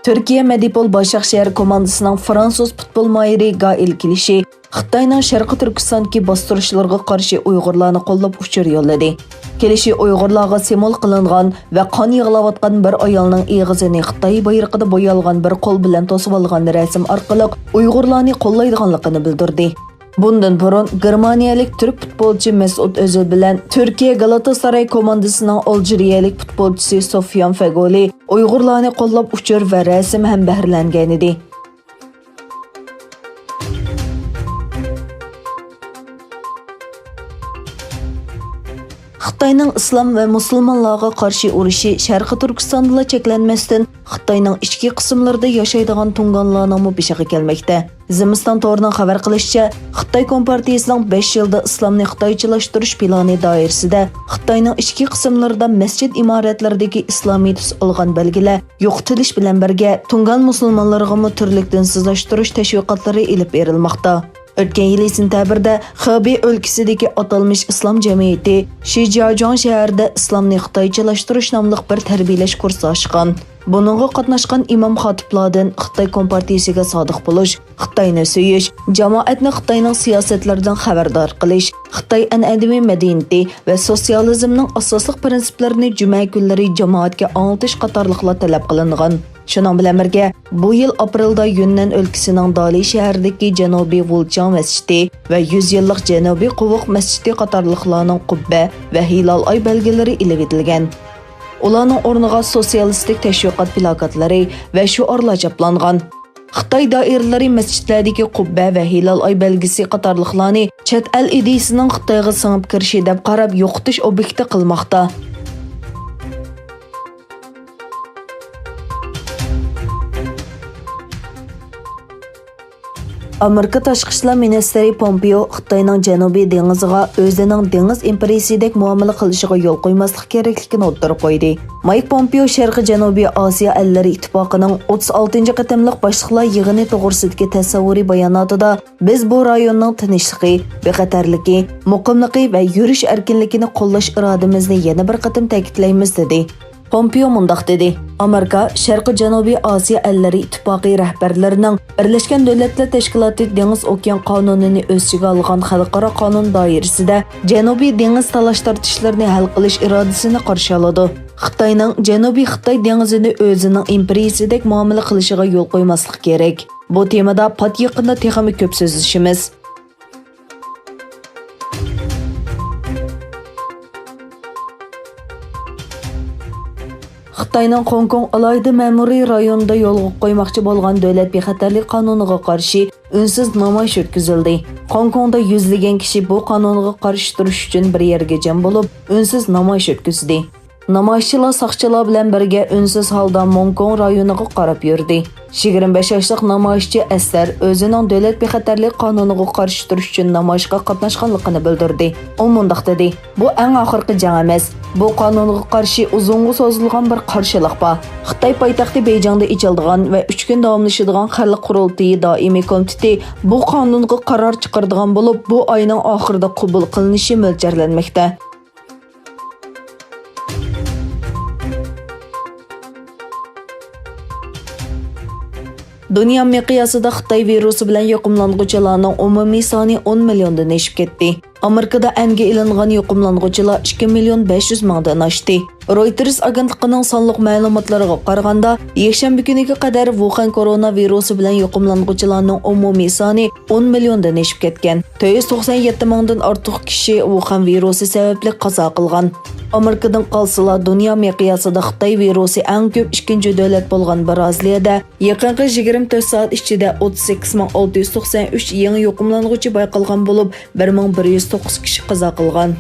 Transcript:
Türkiye Medipol Başak şehir komandasının Fransız futbol mahiri Gail Kilişi, Xitayning Sharqi Turkistondagi bostirishlarga qarshi Uyg'urlarni qo'llab uchur yo'lladi. Kelishi Uyg'urlarga simol qilingan va qon yig'layotgan bir ayolning eg'izini Xitoy bayrog'ida bo'yalgan bir qo'l bilan to'sib olgan rasm orqali Uyg'urlarni qo'llaydiganligini bildirdi. Bundan burun Germaniyalik Türk futbolchi Mesut Özil bilan Turkiya Galatasaray komandasining Aljeriyalik futbolchisi Sofyan Fegoli Uyg'urlarni qo'llab uchur va rasm ham bahrilangan edi. Xitayning islom va musulmonlarga qarshi urushi Sharqi Turkistonda cheklanmasdan Xitayning ichki qismlarida yashaydigan tunganlarning beshiga kelmoqda. Zimiston to'rining xabar qilishicha, Xitoy Kompartiyasining 5 yilda islomni xitoychilashtirish plani doirasida Xitoyning ichki qismlarida masjid imoratlaridagi islomiy tus olgan belgilar yo'qotilish bilan birga tungan musulmonlarga turli dinsizlashtirish tashviqotlari ilib berilmoqda. O'tgan yil sentabrda Xebey o'lkasidagi atalmış islom jamiyati Shijiazhuang shahrida islomni xitoychilashtirish nomli bir tarbiyalash kursi ochgan. Buningga qatnashgan imom xatiblardan Xitoy Kompartiyasiga sodiq bo'lish, Xitoyni suyish, jamoatni Xitoyning siyosatlaridan xabardor qilish, Xitoy an'anaviy madaniyati va sotsializmning asosli prinsiplarini juma kunlari jamoatga anglatish qatorliqlar talab qilingan. Şunun bilan birga, bu yil aprelda Yunnan o'lkasining Dali shahridagi Janubiy Vulchang masjidi va 100 yillik Janubiy Quvuq masjidi qatorliqlarning qubba va hilal oy belgilari ilib etilgan. Ularning o'rniga sotsialistik tashviqot plakatlari va shuarlar chaplangan. Xitoy doiralari masjidlardagi qubba va hilal oy belgisi qatorliqlarni chet el ideyasining Xitoyga singib kirishi deb qarab yo'qotish obyekti qilmoqda. Amerika Tashqi ishlar ministri Pompeo Xitoyning Janubiy dengiziga o'zining dengiz imperiyasidek muomala qilishiga yo'l qo'ymaslik kerakligini o'ttirib qo'ydi. Mike Pompeo Sharqi Janubiy Osiyo allari ittifoqining 36-qatimliq boshliqlar yig'ini to'g'risidagi tasavvuriy bayonotida biz bu rayonning tinchligi, bexatarligi, muqimligi va yurish erkinligini qo'llash irodamizni yana bir qatim ta'kidlaymiz dedi. Pompeo mundaq dedi: Amerika Sharqi Janubiy Osiyo allari ittifoqi rahbarlarining Birlashgan Davlatlar Tashkiloti Dengiz okean qonunini o'z ichiga olgan xalqaro qonun doirasida Janubiy dengiz talash-tortishlarini hal qilish irodasini qarshi oladi. Xitoyning Janubiy Xitoy dengizini o'zining imperiyasidek muomala qilishiga yo'l qo'ymaslik kerak. Bu temada pat yaqinda texnik ko'p so'zlashimiz. Xitoyning Hong Kong alayda ma'muriy rayonida yo'lga qo'ymoqchi bo'lgan davlat bexatarlik qonuniga qarshi unsiz namoyish o'tkazildi. Hong Kongda yuzlagan kishi bu qonunga qarshi turish uchun bir yerga jam bo'lib, unsiz namoyish o'tkazdi. Namoyishchilar soqchilar bilan birga unsiz holda Hong Kong rayoniga qarab yurdi. 25 yoshlik namoyishchi Asar o'zining davlat bexatarlik qonuniga qarshi turish uchun namoyishga qatnashganligini bildirdi. U mundaq dedi: "Bu eng oxirgi jang emas. Bu qonunga qarshi uzunga so'zilgan bir qarshilik bor. Xitoy poytaxti Beyjingda ichildigan va 3 kun davomlashadigan xalq qurultiyi doimiy komiteti bu qonunga qaror chiqaradigan bo'lib, bu oyning oxirida qabul qilinishi mo'ljallanmoqda." Dünya miqyosida Xitoy virusi bilan yuqumlanuvchilarning umumiy soni 10 milliondan oshib ketdi. Amerikada anga ilingan yuqumlanuvchilar 2 million 500 mingdan oshdi. Reuters agentligining sonliq ma'lumotlariga qaraganda, yakshanba kuniga qadar Wuhan koronavirusi bilan yuqumlanuvchilarning umumiy soni 10 milliondan oshib ketgan. 497 mingdan ortiq kishi Wuhan virusi sababli qazo qilgan. Amerikadan qalsalar dunyo miqyosida Xitoy virusi eng ko'p ikkinchi davlat bo'lgan Braziliyada yaqinqi 24 soat ichida 38693 yangi yuqumlanuvchi bayqalgan bo'lib, 1109 kishi qazo qilgan.